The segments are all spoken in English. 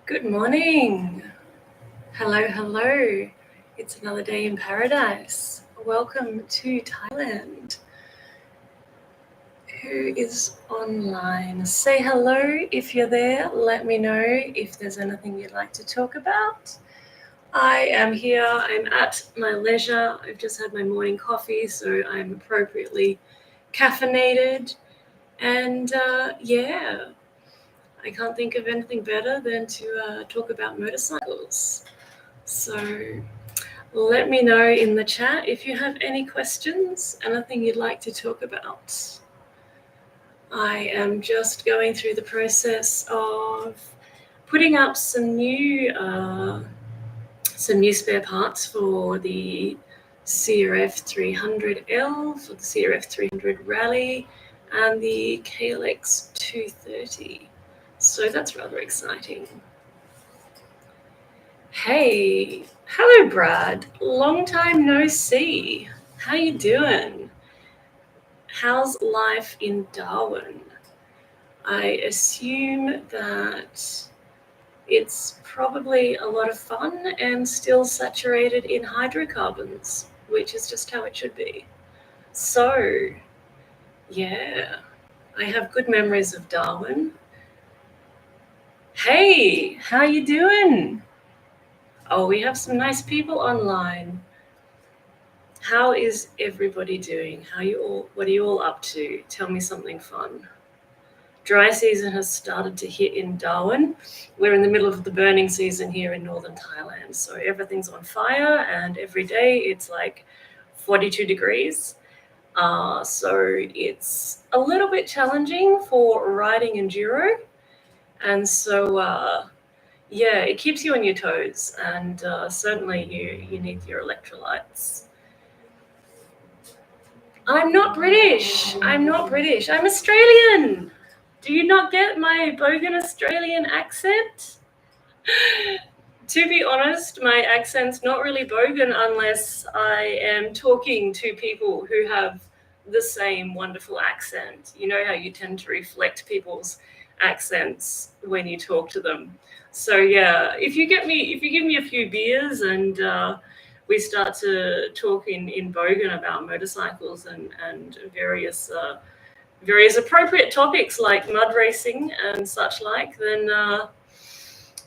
Good morning. Hello, hello. It's another day in paradise. Welcome to Thailand. Who is online? Say hello if you're there. Let me know if there's anything you'd like to talk about. I am here. I'm at my leisure. I've just had my morning coffee, so I'm appropriately caffeinated. And yeah, I can't think of anything better than to talk about motorcycles. So let me know in the chat if you have any questions, anything you'd like to talk about. I am just going through the process of putting up some new spare parts for the CRF 300L, for the CRF 300 Rally, and the KLX 230. So that's rather exciting. Hey, hello Brad. Long time no see. How you doing? How's life in Darwin? I assume that it's probably a lot of fun and still saturated in hydrocarbons, which is just how it should be. So, yeah, I have good memories of Darwin. Hey, how you doing? Oh, we have some nice people online. How is everybody doing? What are you all up to? Tell me something fun. Dry season has started to hit in Darwin. We're in the middle of the burning season here in northern Thailand. So everything's on fire and every day it's like 42 degrees. So it's a little bit challenging for riding enduro. And so, yeah, it keeps you on your toes, and certainly you need your electrolytes. I'm not British. I'm Australian. Do you not get my bogan Australian accent? To be honest, my accent's not really bogan unless I am talking to people who have the same wonderful accent. You know how you tend to reflect people's accents when you talk to them. So yeah, if you give me a few beers and we start to talk in bogan about motorcycles and various appropriate topics like mud racing and such like, then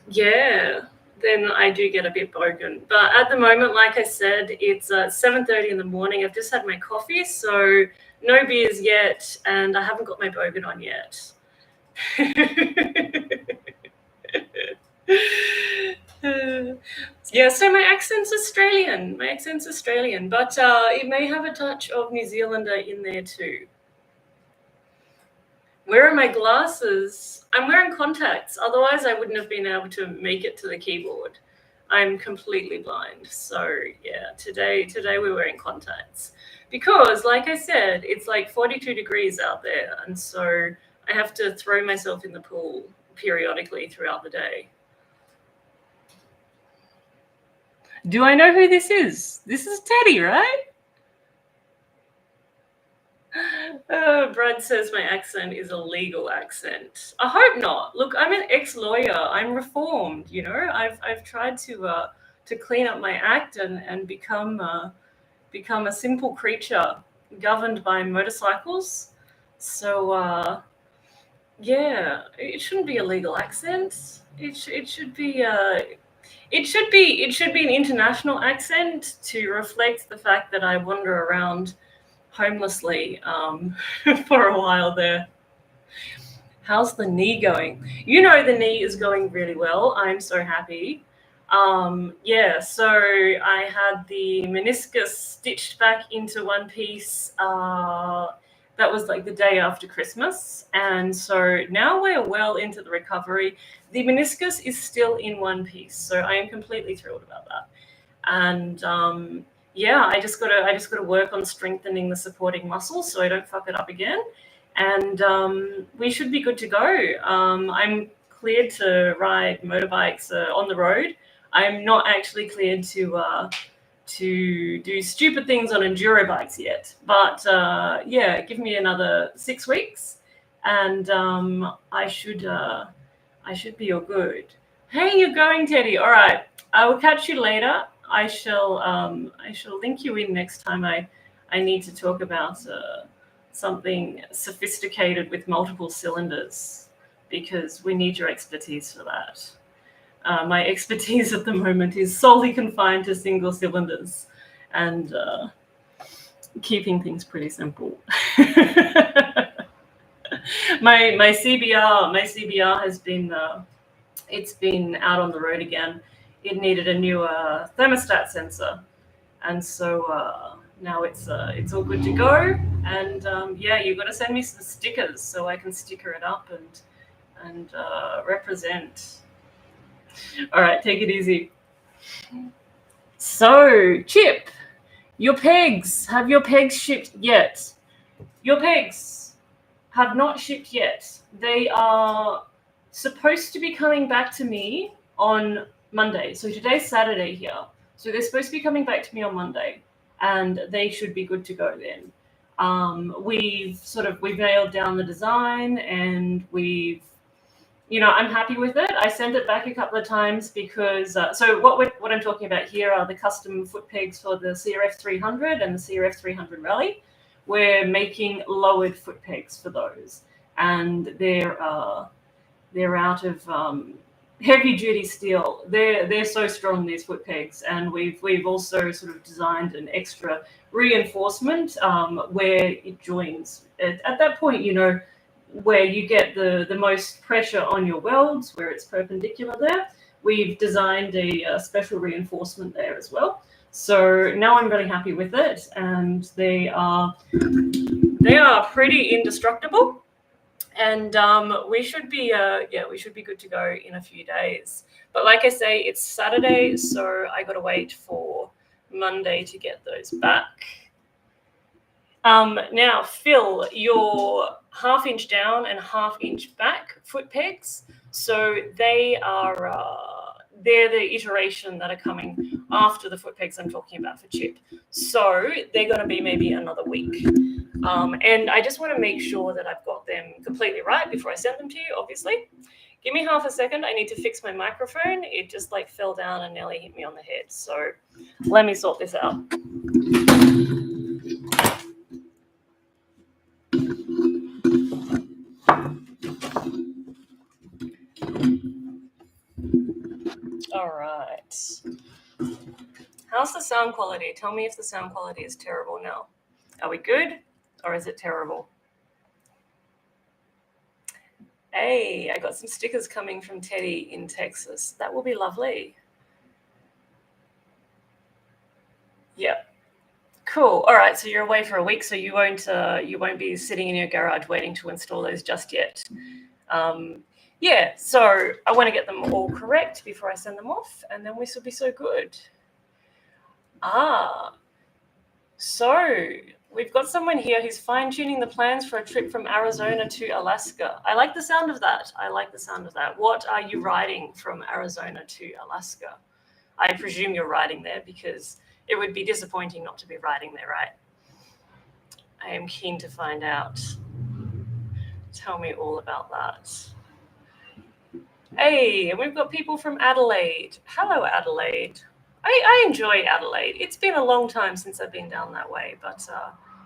yeah, then I do get a bit bogan. But at the moment, like I said, it's 7:30 in the morning. I've just had my coffee, so no beers yet, and I haven't got my bogan on yet. Yeah, so my accent's Australian. But it may have a touch of New Zealander in there too. Where are my glasses? I'm wearing contacts. Otherwise, I wouldn't have been able to make it to the keyboard. I'm completely blind. So yeah, today we're wearing contacts because, like I said, it's like 42 degrees out there, and so I have to throw myself in the pool periodically throughout the day. Do I know who this is? This is Teddy, right? Brad says my accent is a legal accent. I hope not. Look, I'm an ex-lawyer. I'm reformed. You know, I've tried to clean up my act and become a simple creature governed by motorcycles. So yeah, it shouldn't be a legal accent. It should be an international accent to reflect the fact that I wander around homelessly for a while there. How's the knee going? You know, the knee is going really well. I'm so happy. Yeah, so I had the meniscus stitched back into one piece. That was like the day after Christmas. And so now we're well into the recovery. The meniscus is still in one piece. So I am completely thrilled about that. And yeah, I just gotta work on strengthening the supporting muscles so I don't fuck it up again. And we should be good to go. I'm cleared to ride motorbikes on the road. I'm not actually cleared to do stupid things on enduro bikes yet. But yeah, give me another 6 weeks, and I should be all good. Hey, you're going, Teddy. All right. I will catch you later. I shall link you in next time I need to talk about something sophisticated with multiple cylinders because we need your expertise for that. My expertise at the moment is solely confined to single cylinders and keeping things pretty simple. my CBR has been it's been out on the road again. It needed a new thermostat sensor, and so now it's all good to go. And yeah, you got to send me some stickers so I can sticker it up and represent. All right, take it easy. So, Chip, your pegs. Have your pegs shipped yet? Your pegs have not shipped yet. They are supposed to be coming back to me on Monday. So today's Saturday here. So they're supposed to be coming back to me on Monday, and they should be good to go then. We've nailed down the design, and I'm happy with it. I sent it back a couple of times because so what I'm talking about here are the custom foot pegs for the CRF 300 and the CRF 300 Rally. We're making lowered foot pegs for those, and they're out of heavy duty steel. They're so strong, these foot pegs, and we've also sort of designed an extra reinforcement where it joins. At that point, where you get the most pressure on your welds, where it's perpendicular there. We've designed a special reinforcement there as well. So now I'm really happy with it, and they are pretty indestructible. And we should be good to go in a few days. But like I say, it's Saturday, so I got to wait for Monday to get those back. Now, Phil, your 1/2 inch down and 1/2 inch back foot pegs. So they are they're the iteration that are coming after the foot pegs I'm talking about for Chip. So they're going to be maybe another week. And I just want to make sure that I've got them completely right before I send them to you, obviously. Give me 1/2 second. I need to fix my microphone. It just fell down and nearly hit me on the head. So let me sort this out. All right. How's the sound quality? Tell me if the sound quality is terrible now. Are we good or is it terrible? Hey, I got some stickers coming from Teddy in Texas. That will be lovely. Yep. Cool. All right. So you're away for a week, so you won't be sitting in your garage waiting to install those just yet. Yeah. So I want to get them all correct before I send them off, and then we should be so good. So we've got someone here who's fine-tuning the plans for a trip from Arizona to Alaska. I like the sound of that. What are you riding from Arizona to Alaska? I presume you're riding there because it would be disappointing not to be riding there, right? I am keen to find out. Tell me all about that. Hey, and we've got people from Adelaide. Hello, Adelaide. I enjoy Adelaide. It's been a long time since I've been down that way, but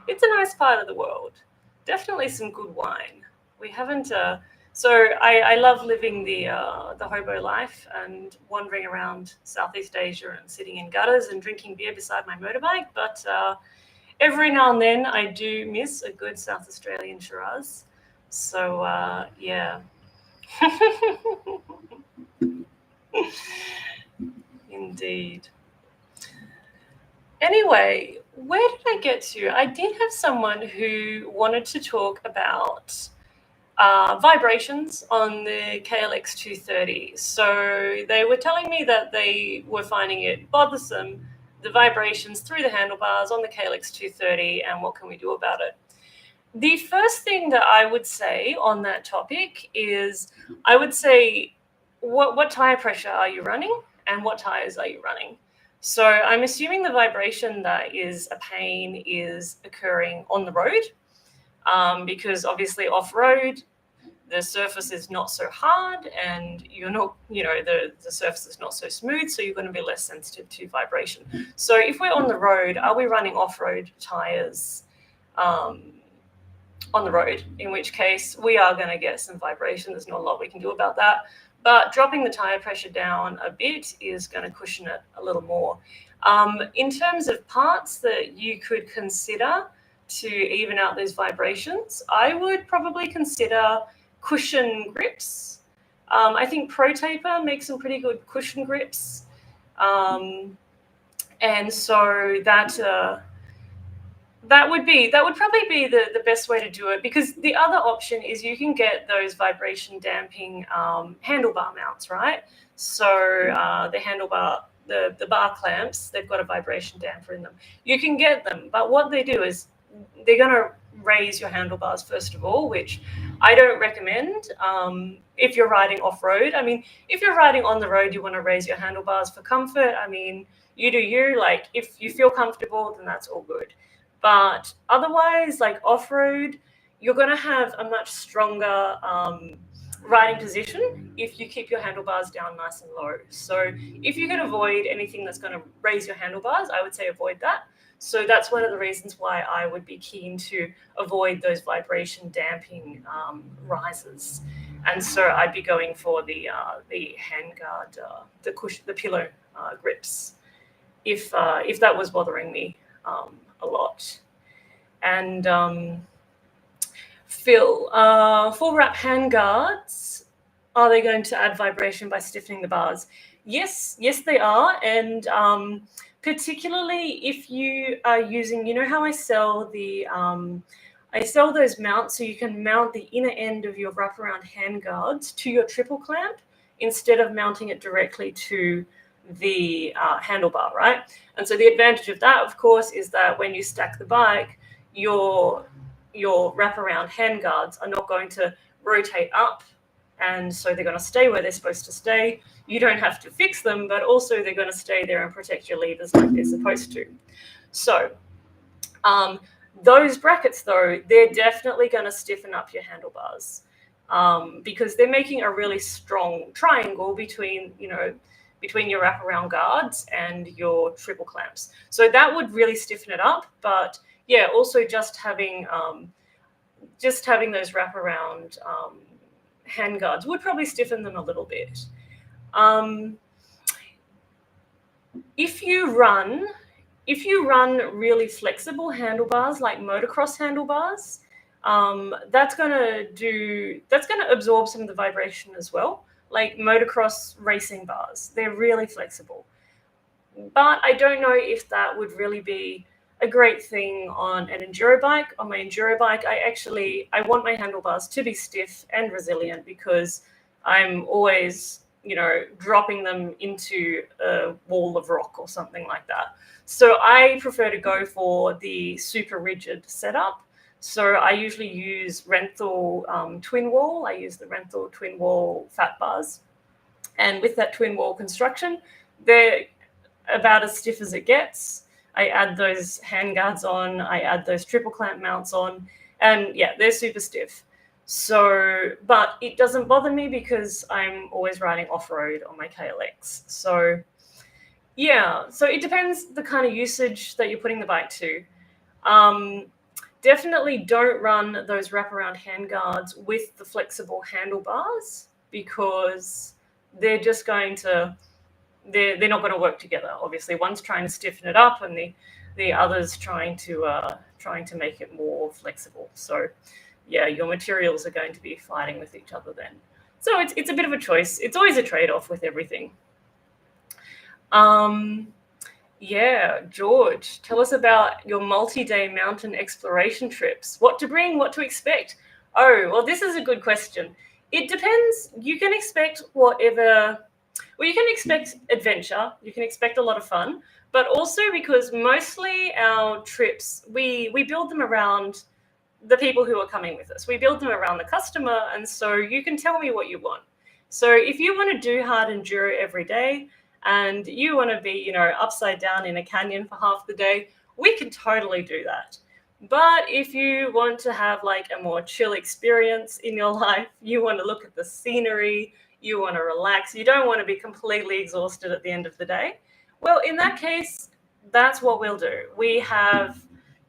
it's a nice part of the world. Definitely some good wine. We haven't. So I love living the hobo life and wandering around Southeast Asia and sitting in gutters and drinking beer beside my motorbike. But every now and then I do miss a good South Australian Shiraz. So yeah. Indeed. Anyway, where did I get to? I did have someone who wanted to talk about vibrations on the KLX 230. So they were telling me that they were finding it bothersome, the vibrations through the handlebars on the KLX 230, and what can we do about it? The first thing that I would say on that topic is I would say, what tire pressure are you running and what tires are you running? So I'm assuming the vibration that is a pain is occurring on the road because obviously off-road, the surface is not so hard, and you're not, the surface is not so smooth, so you're going to be less sensitive to vibration. So if we're on the road, are we running off-road tires on the road? In which case we are going to get some vibration. There's not a lot we can do about that, but dropping the tire pressure down a bit is going to cushion it a little more. In terms of parts that you could consider to even out those vibrations, I would probably consider cushion grips. I think Pro Taper makes some pretty good cushion grips. And so that would probably be the best way to do it, because the other option is you can get those vibration damping handlebar mounts, right? So the handlebar, the bar clamps, they've got a vibration damper in them. You can get them, but what they do is they're going to raise your handlebars first of all, which I don't recommend if you're riding off-road. I mean, if you're riding on the road, you want to raise your handlebars for comfort. I mean, you do you. Like, if you feel comfortable, then that's all good. But otherwise, like off-road, you're going to have a much stronger riding position if you keep your handlebars down nice and low. So if you can avoid anything that's going to raise your handlebars, I would say avoid that. So that's one of the reasons why I would be keen to avoid those vibration damping risers. And so I'd be going for the handguard, the cushion, the pillow grips, if that was bothering me a lot. And Phil, full wrap handguards, are they going to add vibration by stiffening the bars? Yes, they are. And particularly if you are using, you know how I sell those mounts so you can mount the inner end of your wraparound handguards to your triple clamp instead of mounting it directly to the handlebar, right? And so the advantage of that, of course, is that when you stack the bike, your wraparound handguards are not going to rotate up, and so they're going to stay where they're supposed to stay. You don't have to fix them, but also they're going to stay there and protect your levers like they're supposed to. So those brackets, though, they're definitely going to stiffen up your handlebars because they're making a really strong triangle between your wraparound guards and your triple clamps. So that would really stiffen it up. But yeah, also just having those wraparound handguards would probably stiffen them a little bit. If you run really flexible handlebars like motocross handlebars, that's going to absorb some of the vibration as well. Like motocross racing bars, they're really flexible. But I don't know if that would really be a great thing on an enduro bike. On my enduro bike, I want my handlebars to be stiff and resilient because I'm always, dropping them into a wall of rock or something like that. So I prefer to go for the super rigid setup. So I usually use Renthal twin wall. I use the Renthal twin wall fat bars. And with that twin wall construction, they're about as stiff as it gets. I add those handguards on, I add those triple clamp mounts on, and yeah, they're super stiff. So, but it doesn't bother me because I'm always riding off-road on my KLX. So yeah, so it depends the kind of usage that you're putting the bike to. Definitely don't run those wraparound handguards with the flexible handlebars because they're just going to, they're not going to work together. Obviously, one's trying to stiffen it up and the other's trying to make it more flexible. So yeah, your materials are going to be fighting with each other then. So it's a bit of a choice. It's always a trade-off with everything. Yeah, George, tell us about your multi-day mountain exploration trips. What to bring, what to expect? Oh, well, this is a good question. It depends. You can expect whatever. Well, you can expect adventure. You can expect a lot of fun, but also because mostly our trips, we build them around the people who are coming with us. We build them around the customer, and so you can tell me what you want. So if you want to do hard enduro every day, and you want to be, upside down in a canyon for half the day, we can totally do that. But if you want to have like a more chill experience in your life, you want to look at the scenery, you want to relax, you don't want to be completely exhausted at the end of the day, well, in that case, that's what we'll do. We have,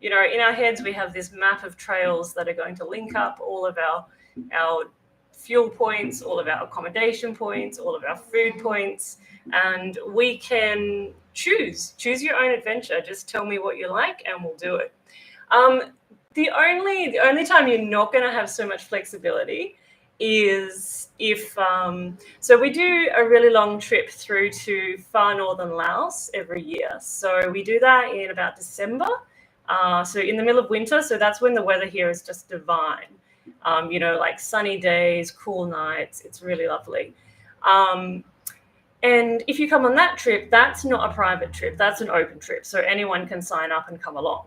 in our heads, we have this map of trails that are going to link up all of our fuel points, all of our accommodation points, all of our food points, and we can choose your own adventure. Just tell me what you like and we'll do it. Um, the only time you're not going to have so much flexibility is if so we do a really long trip through to far northern Laos every year. So we do that in about December. So in the middle of winter. So that's when the weather here is just divine. Like sunny days, cool nights. It's really lovely. And if you come on that trip, that's not a private trip. That's an open trip. So anyone can sign up and come along.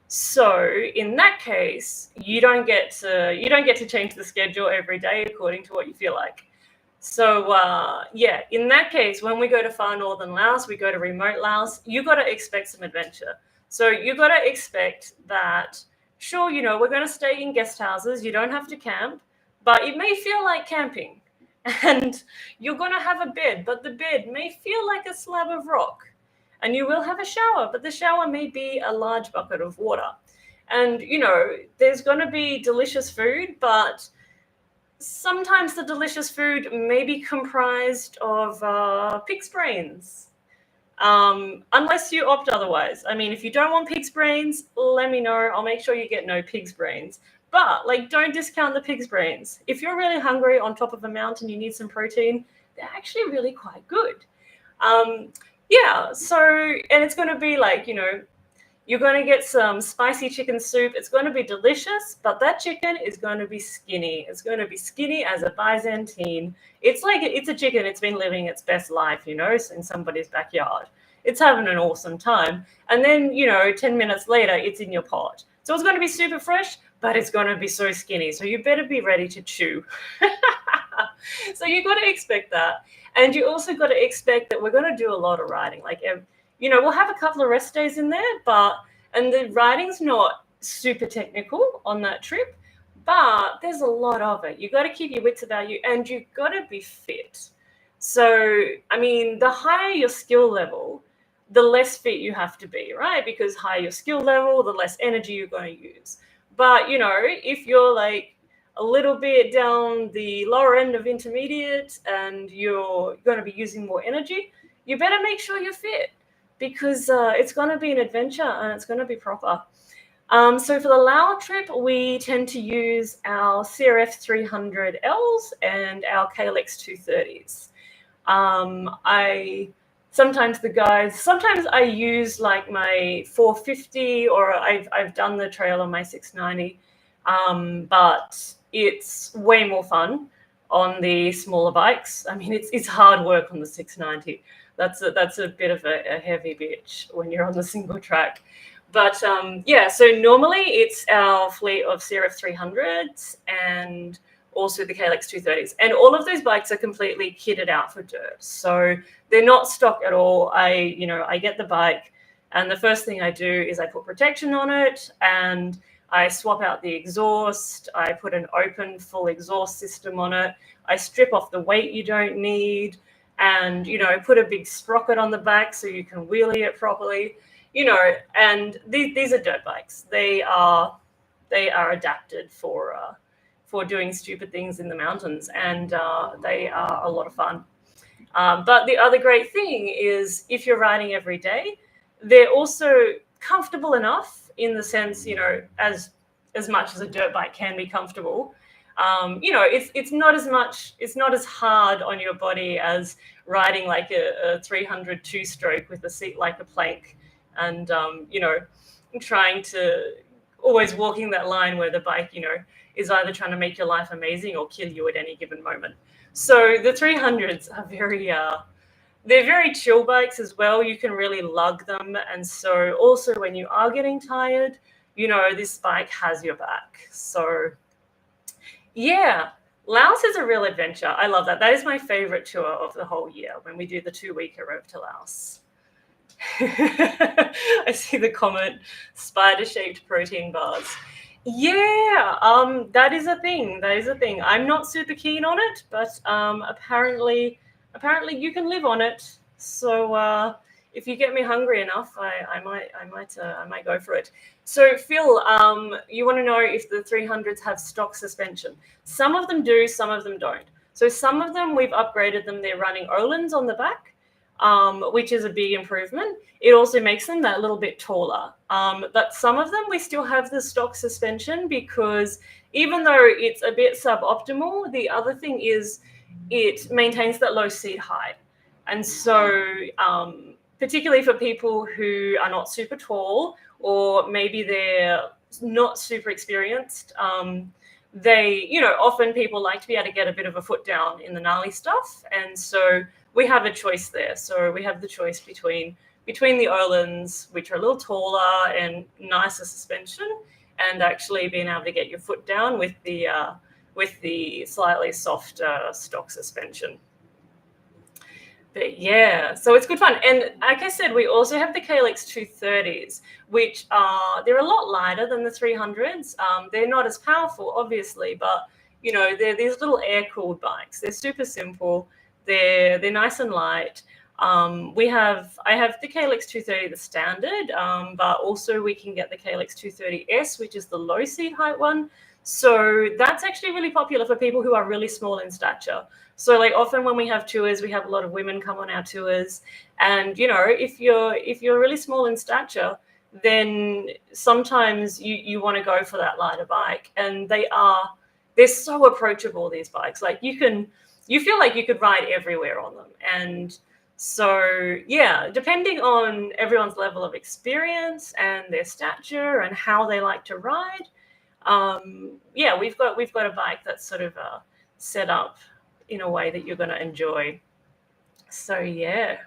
So in that case, you don't get to change the schedule every day according to what you feel like. So in that case, when we go to far northern Laos, we go to remote Laos, you got to expect some adventure. So you got to expect that, sure, we're going to stay in guest houses. You don't have to camp, but it may feel like camping. And you're going to have a bed, but the bed may feel like a slab of rock. And you will have a shower, but the shower may be a large bucket of water. And, there's going to be delicious food, but sometimes the delicious food may be comprised of pig's brains, unless you opt otherwise. I mean, if you don't want pig's brains, let me know. I'll make sure you get no pig's brains. But, don't discount the pig's brains. If you're really hungry on top of a mountain, you need some protein, they're actually really quite good. And it's going to be you're going to get some spicy chicken soup. It's going to be delicious, but that chicken is going to be skinny. It's going to be skinny as a Byzantine. It's a chicken. It's been living its best life, in somebody's backyard. It's having an awesome time. And then, 10 minutes later, it's in your pot. So it's going to be super fresh, but it's going to be so skinny. So you better be ready to chew. So you got to expect that. And you also got to expect that we're going to do a lot of riding. We'll have a couple of rest days in there, and the riding's not super technical on that trip, but there's a lot of it. You got to keep your wits about you, and you got to be fit. So, I mean, the higher your skill level, the less fit you have to be, right? Because higher your skill level, the less energy you're going to use. But, if you're a little bit down the lower end of intermediate and you're going to be using more energy, you better make sure you're fit, because it's going to be an adventure and it's going to be proper. So for the Lao trip, we tend to use our CRF 300Ls and our KLX 230s. Sometimes I use my 450, or I've done the trail on my 690, but it's way more fun on the smaller bikes. I mean, it's hard work on the 690. That's a bit of a heavy bitch when you're on the single track. But so normally it's our fleet of CRF 300s and also the KLX 230s. And all of those bikes are completely kitted out for dirt. So they're not stock at all. I get the bike, and the first thing I do is I put protection on it, and I swap out the exhaust. I put an open full exhaust system on it. I strip off the weight you don't need, and put a big sprocket on the back so you can wheelie it properly. And these are dirt bikes. They are adapted for doing stupid things in the mountains, and they are a lot of fun. But the other great thing is, if you're riding every day, they're also comfortable enough, in the sense, as much as a dirt bike can be comfortable. It's not as hard on your body as riding like a 300 two-stroke with a seat like a plank, and trying to always walking that line where the bike, is either trying to make your life amazing or kill you at any given moment. So the 300s are they're very chill bikes as well. You can really lug them. And so also when you are getting tired, this bike has your back. So yeah, Laos is a real adventure. I love that. That is my favorite tour of the whole year, when we do the 2-weeker over to Laos. I see the comment, spider-shaped protein bars. Yeah, that is a thing. That is a thing. I'm not super keen on it, but apparently you can live on it. So if you get me hungry enough, I might go for it. So Phil, you want to know if the 300s have stock suspension? Some of them do, some of them don't. So some of them we've upgraded them. They're running Öhlins on the back, which is a big improvement. It also makes them that little bit taller. But some of them we still have the stock suspension because even though it's a bit suboptimal, the other thing is it maintains that low seat height. And so particularly for people who are not super tall or maybe they're not super experienced, they, often people like to be able to get a bit of a foot down in the gnarly stuff. And so we have a choice there. So we have the choice between the Öhlins, which are a little taller and nicer suspension, and actually being able to get your foot down with the slightly softer stock suspension. But yeah, so it's good fun. And like I said, we also have the KLX 230s, which they're a lot lighter than the 300s. They're not as powerful, obviously, but they're these little air-cooled bikes. They're super simple. They're nice and light. I have the KLX 230, the standard, but also we can get the KLX 230S, which is the low seat height one. So that's actually really popular for people who are really small in stature. So like often when we have tours, we have a lot of women come on our tours, and if you're really small in stature, then sometimes you want to go for that lighter bike, and they're so approachable, these bikes. Like you feel like you could ride everywhere on them. And so yeah, depending on everyone's level of experience and their stature and how they like to ride, yeah, we've got a bike that's sort of set up in a way that you're going to enjoy. So yeah,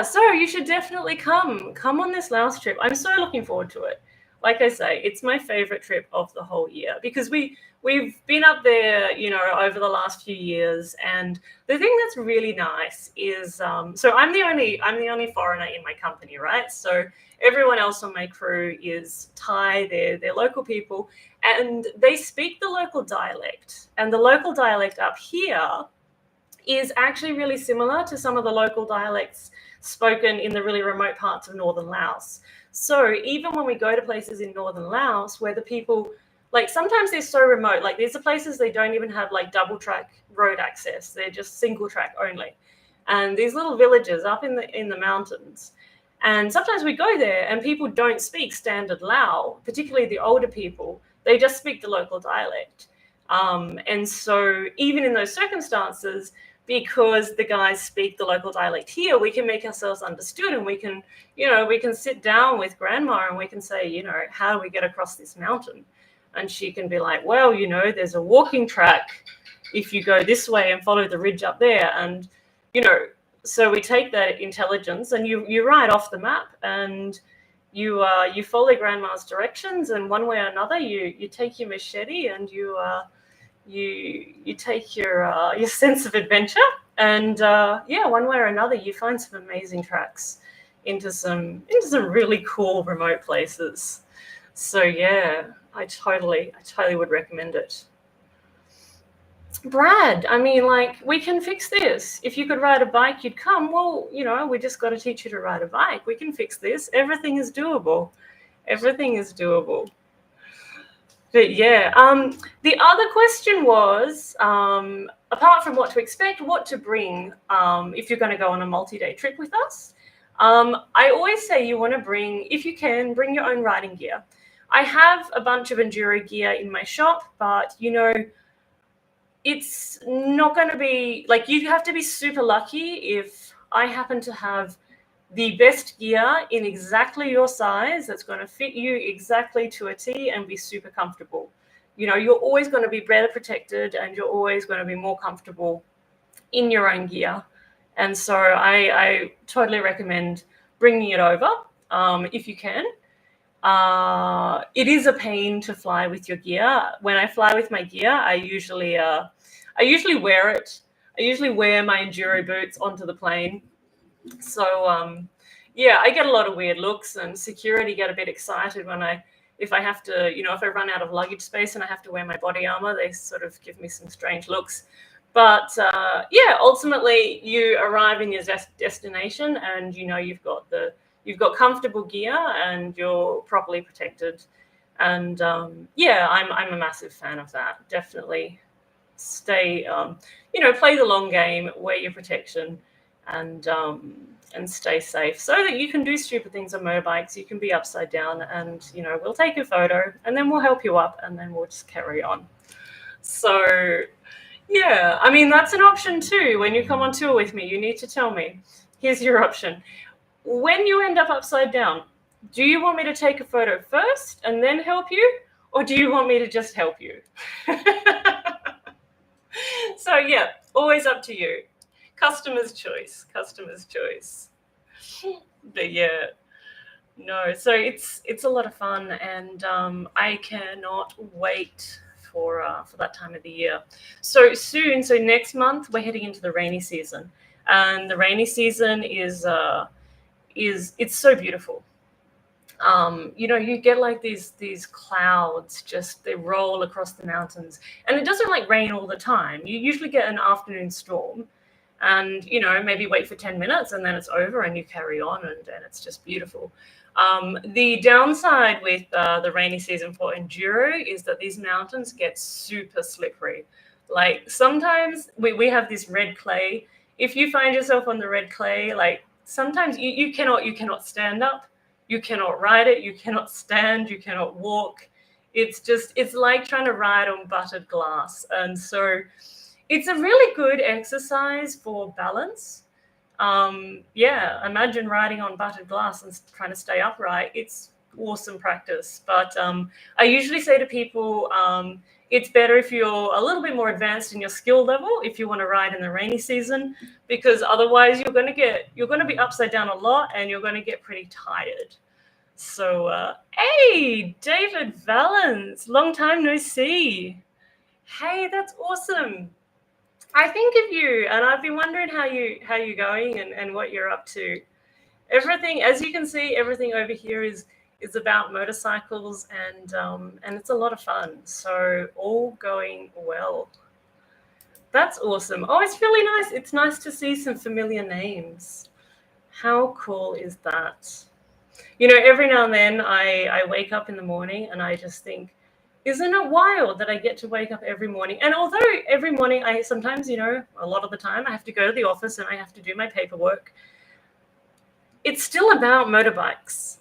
so you should definitely come on this Laos trip. I'm so looking forward to it. Like I say, it's my favorite trip of the whole year because we've been up there, over the last few years. And the thing that's really nice is, so I'm the only foreigner in my company, right? So everyone else on my crew is Thai. They're local people, and they speak the local dialect. And the local dialect up here is actually really similar to some of the local dialects spoken in the really remote parts of northern Laos. So even when we go to places in northern Laos where the people, like sometimes they're so remote, like these are places they don't even have like double track road access. They're just single track only. And these little villages up in the mountains. And sometimes we go there and people don't speak standard Lao, particularly the older people. They just speak the local dialect. And so even in those circumstances, because the guys speak the local dialect here, we can make ourselves understood, and we can sit down with grandma and we can say, how do we get across this mountain? And she can be like, well, there's a walking track if you go this way and follow the ridge up there. And, so we take that intelligence and you ride off the map and you follow grandma's directions, and one way or another, you take your machete and you take your sense of adventure, and one way or another, you find some amazing tracks into some really cool remote places. So yeah, I totally would recommend it. Brad, I mean, like, we can fix this. If you could ride a bike, you'd come. Well, we just got to teach you to ride a bike. We can fix this. Everything is doable. Everything is doable. But yeah, the other question was, apart from what to expect, what to bring if you're going to go on a multi-day trip with us. I always say you want to bring, if you can, bring your own riding gear. I have a bunch of enduro gear in my shop, but it's not going to be, like, you have to be super lucky if I happen to have the best gear in exactly your size that's going to fit you exactly to a T and be super comfortable. You're always going to be better protected, and you're always going to be more comfortable in your own gear. And so I totally recommend bringing it over if you can. It is a pain to fly with your gear. When I fly with my gear, I usually wear it. I usually wear my enduro boots onto the plane. So Yeah, I get a lot of weird looks, and security get a bit excited when if I have to, if I run out of luggage space and I have to wear my body armor, they sort of give me some strange looks. But yeah, ultimately you arrive in your destination, and you've got comfortable gear and you're properly protected. And yeah, I'm a massive fan of that. Definitely stay, play the long game, wear your protection, and stay safe so that you can do stupid things on motorbikes. You can be upside down, and we'll take a photo, and then we'll help you up, and then we'll just carry on. So yeah, I mean, that's an option too. When you come on tour with me, you need to tell me, here's your option. When you end up upside down, do you want me to take a photo first and then help you? Or do you want me to just help you? So yeah, always up to you. Customer's choice. Customer's choice. But yeah, no. So it's a lot of fun, and I cannot wait for that time of the year. So soon, so next month, we're heading into the rainy season, and the rainy season is it's so beautiful. You get like these clouds, just they roll across the mountains, and it doesn't like rain all the time. You usually get an afternoon storm, and maybe wait for 10 minutes, and then it's over, and you carry on, and it's just beautiful. The downside with the rainy season for enduro is that these mountains get super slippery. Like sometimes we have this red clay. If you find yourself on the red clay, like sometimes you cannot stand up, you cannot ride it, you cannot stand, you cannot walk. It's like trying to ride on buttered glass. And so it's a really good exercise for balance. Yeah, imagine riding on buttered glass and trying to stay upright. It's awesome practice. But I usually say to people, it's better if you're a little bit more advanced in your skill level if you want to ride in the rainy season, because otherwise you're going to be upside down a lot, and you're going to get pretty tired. So, hey, David Valens, long time no see. Hey, that's awesome. I think of you, and I've been wondering how you're going, and what you're up to. Everything, as you can see, everything over here is about motorcycles, and it's a lot of fun. So all going well. That's awesome. Oh, it's really nice. It's nice to see some familiar names. How cool is that? Every now and then I wake up in the morning and I just think, isn't it wild that I get to wake up every morning? And although every morning I sometimes, a lot of the time I have to go to the office and I have to do my paperwork, it's still about motorbikes.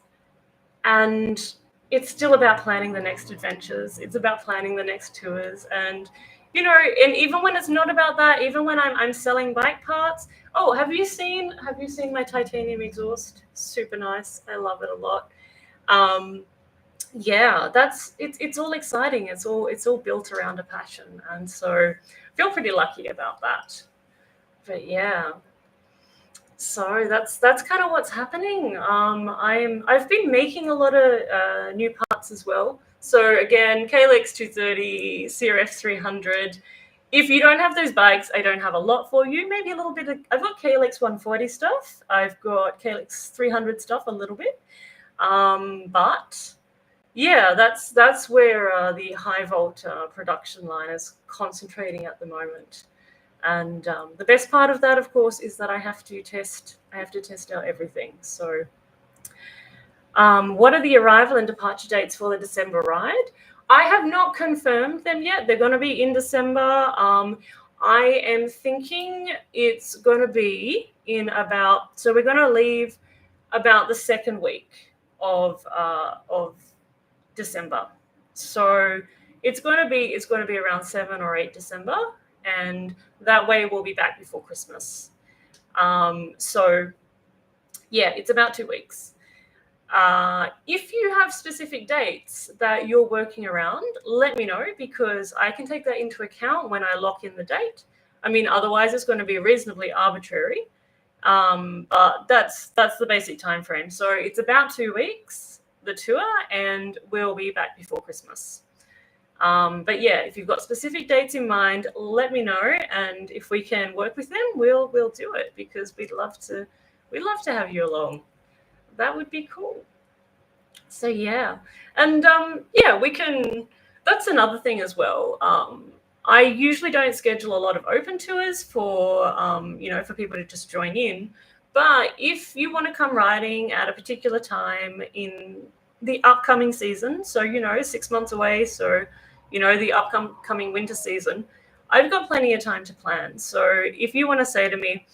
And it's still about planning the next adventures. It's about planning the next tours. And even when it's not about that, even when I'm selling bike parts. Oh, have you seen my titanium exhaust? Super nice. I love it a lot. Yeah, it's all exciting. It's all built around a passion, and so I feel pretty lucky about that. But yeah, so that's kind of what's happening. I've been making a lot of new parts as well. So again, KLX 230, CRF 300. If you don't have those bikes, I don't have a lot for you. Maybe a little bit I've got KLX 140 stuff. I've got KLX 300 stuff a little bit. But yeah, that's where the high volt production line is concentrating at the moment. And the best part of that, of course, is that I have to test out everything. So what are the arrival and departure dates for the December ride? I have not confirmed them yet. They're going to be in December. I am thinking it's going to be so we're going to leave about the second week of December. So it's going to be around 7 or 8 December, and that way we'll be back before Christmas. So yeah, it's about 2 weeks. If you have specific dates that you're working around, let me know, because I can take that into account when I lock in the date. I mean, otherwise it's going to be reasonably arbitrary. But that's the basic time frame. So it's about 2 weeks, the tour, and we'll be back before Christmas. But yeah, if you've got specific dates in mind, let me know, and if we can work with them, we'll do it, because we'd love to have you along. That would be cool. So yeah, and yeah, we can. That's another thing as well. I usually don't schedule a lot of open tours for for people to just join in. But if you want to come riding at a particular time in the upcoming season, so 6 months away, so the upcoming winter season, I've got plenty of time to plan. So if you want to say to me,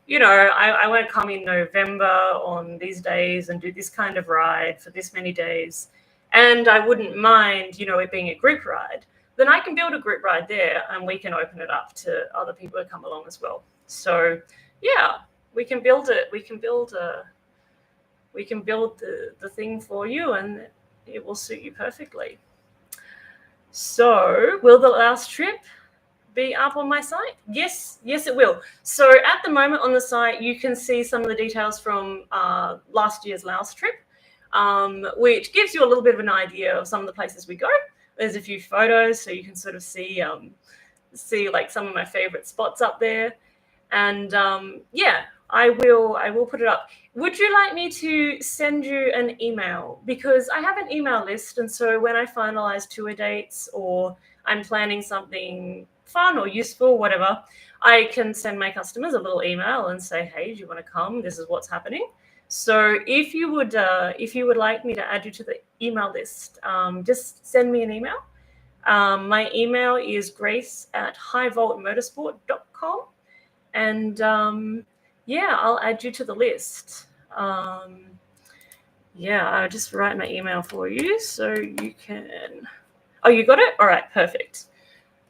I want to come in November on these days and do this kind of ride for this many days, and I wouldn't mind, it being a group ride, then I can build a group ride there and we can open it up to other people to come along as well. So yeah, we can build it. We can build the thing for you, and it will suit you perfectly. So will the last trip be up on my site? Yes, it will. So at the moment on the site, you can see some of the details from last year's Laos trip, which gives you a little bit of an idea of some of the places we go. There's a few photos, so you can sort of see like some of my favorite spots up there. And yeah, I will put it up. Would you like me to send you an email? Because I have an email list, and so when I finalize tour dates or I'm planning something fun or useful, whatever, I can send my customers a little email and say, hey, do you want to come? This is what's happening. So if you would like me to add you to the email list, just send me an email. My email is grace@highvoltmotorsport.com. And yeah, I'll add you to the list. Yeah, I'll just write my email for you so you can. Oh, you got it? All right, perfect.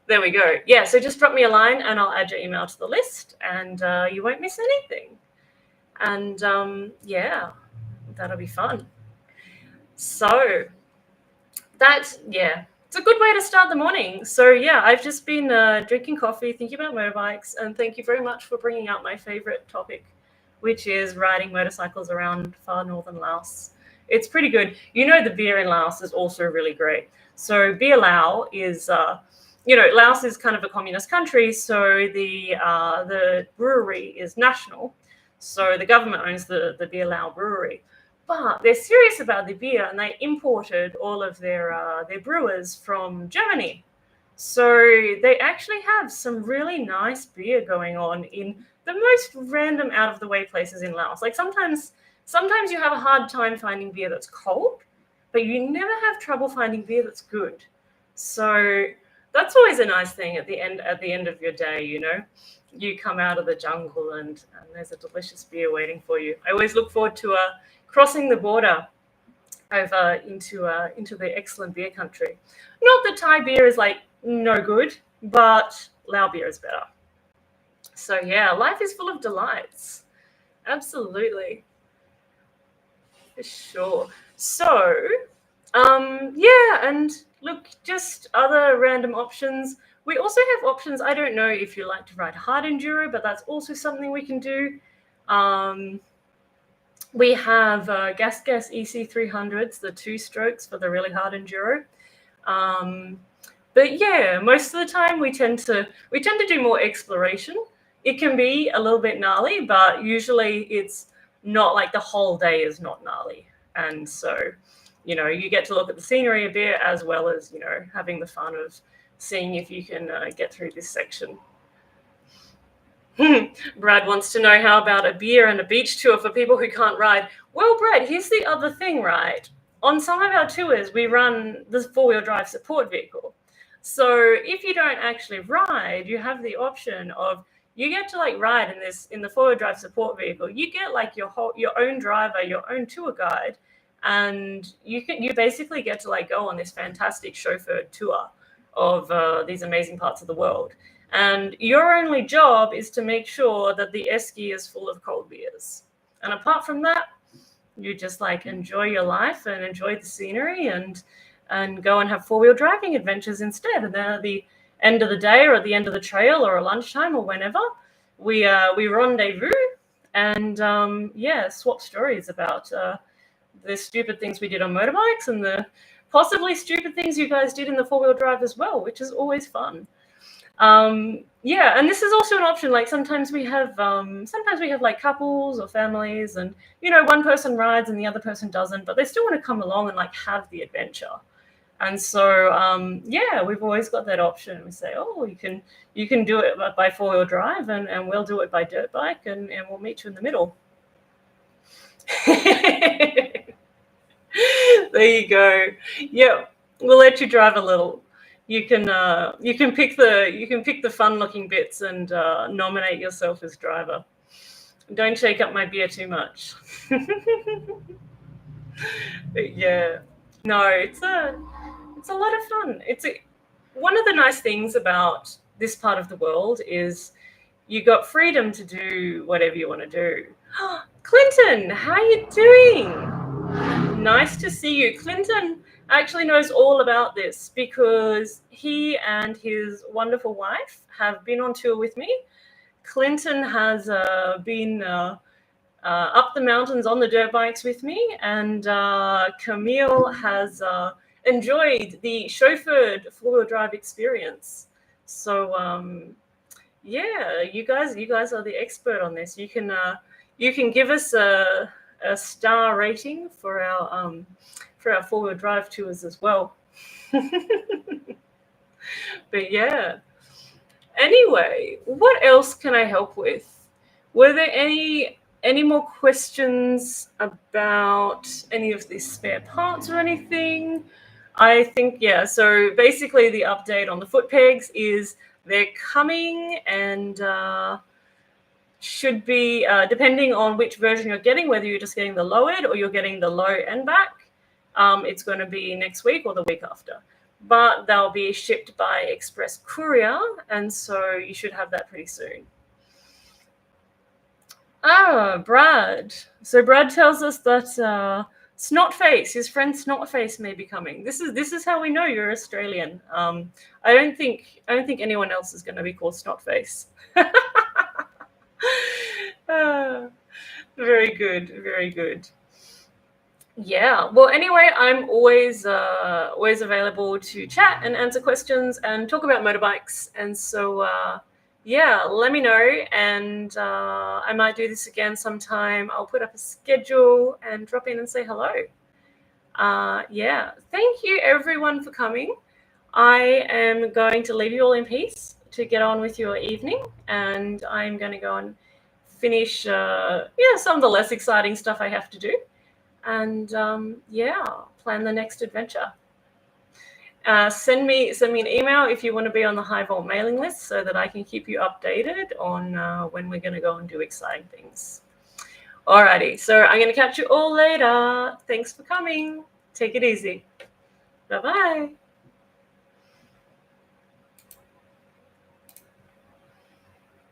There we go. Yeah, so just drop me a line and I'll add your email to the list, and you won't miss anything. And yeah, that'll be fun. So it's a good way to start the morning. So yeah, I've just been drinking coffee, thinking about motorbikes, and thank you very much for bringing up my favorite topic, which is riding motorcycles around far northern Laos. It's pretty good. The beer in Laos is also really great. So Beer Lao is, Laos is kind of a communist country, so the brewery is national. So the government owns the Beer Lao brewery. But they're serious about the beer, and they imported all of their brewers from Germany. So they actually have some really nice beer going on in the most random, out of the way places in Laos. Like sometimes you have a hard time finding beer that's cold, but you never have trouble finding beer that's good. So that's always a nice thing at the end of your day. You come out of the jungle and there's a delicious beer waiting for you. I always look forward to crossing the border over into the excellent beer country. Not that Thai beer is like no good, but Lao beer is better. So yeah, life is full of delights. Absolutely. For sure. So yeah, and look, just other random options. We also have options. I don't know if you like to ride hard enduro, but that's also something we can do. We have Gas EC300s, the 2-strokes for the really hard enduro. But yeah, most of the time we tend to do more exploration. It can be a little bit gnarly, but usually it's not like the whole day is not gnarly. And so, you get to look at the scenery a bit, as well as, having the fun of seeing if you can get through this section. Brad wants to know, how about a beer and a beach tour for people who can't ride? Well, Brad, here's the other thing, right? On some of our tours, we run the 4-wheel drive support vehicle. So if you don't actually ride, you have the option of, you get to like ride in the 4-wheel drive support vehicle. You get like your own driver, your own tour guide, and you basically get to like go on this fantastic chauffeured tour of these amazing parts of the world. And your only job is to make sure that the esky is full of cold beers. And apart from that, you just like enjoy your life and enjoy the scenery and go and have 4-wheel driving adventures instead. And then at the end of the day, or at the end of the trail, or at lunchtime, or whenever, we rendezvous and swap stories about the stupid things we did on motorbikes and the possibly stupid things you guys did in the 4-wheel drive as well, which is always fun. Yeah, and this is also an option. Like sometimes we have like couples or families, and one person rides and the other person doesn't, but they still want to come along and like have the adventure. And so yeah, we've always got that option. We say, oh, you can do it by 4-wheel drive, and we'll do it by dirt bike, and we'll meet you in the middle. There you go. Yep, we'll let you drive a little. You can pick the fun looking bits and nominate yourself as driver. Don't shake up my beer too much. But yeah, no, it's a lot of fun. One of the nice things about this part of the world is you got freedom to do whatever you want to do. Clinton, how you doing? Nice to see you. Clinton actually knows all about this because he and his wonderful wife have been on tour with me. Clinton has been up the mountains on the dirt bikes with me, and Camille has enjoyed the chauffeured 4-wheel drive experience. So yeah, you guys are the expert on this. You can give us a star rating for our 4-wheel drive tours as well. But yeah. Anyway, what else can I help with? Were there any more questions about any of these spare parts or anything? I think, yeah, so basically the update on the foot pegs is they're coming, and should be, depending on which version you're getting, whether you're just getting the lowered or you're getting the low and back, it's going to be next week or the week after. But they'll be shipped by express courier, and so you should have that pretty soon. Brad. So Brad tells us that Snotface, his friend Snotface, may be coming. This is how we know you're Australian. I don't think anyone else is going to be called Snotface. Very good, very good. Yeah. Well, anyway, I'm always available to chat and answer questions and talk about motorbikes. And so yeah, let me know, and I might do this again sometime. I'll put up a schedule and drop in and say hello. Yeah. Thank you everyone for coming. I am going to leave you all in peace to get on with your evening, and I'm going to go and finish some of the less exciting stuff I have to do, and yeah, plan the next adventure. Send me an email if you want to be on the High Volt mailing list so that I can keep you updated on when we're going to go and do exciting things. Alrighty, so I'm going to catch you all later. Thanks for coming. Take it easy. Bye-bye.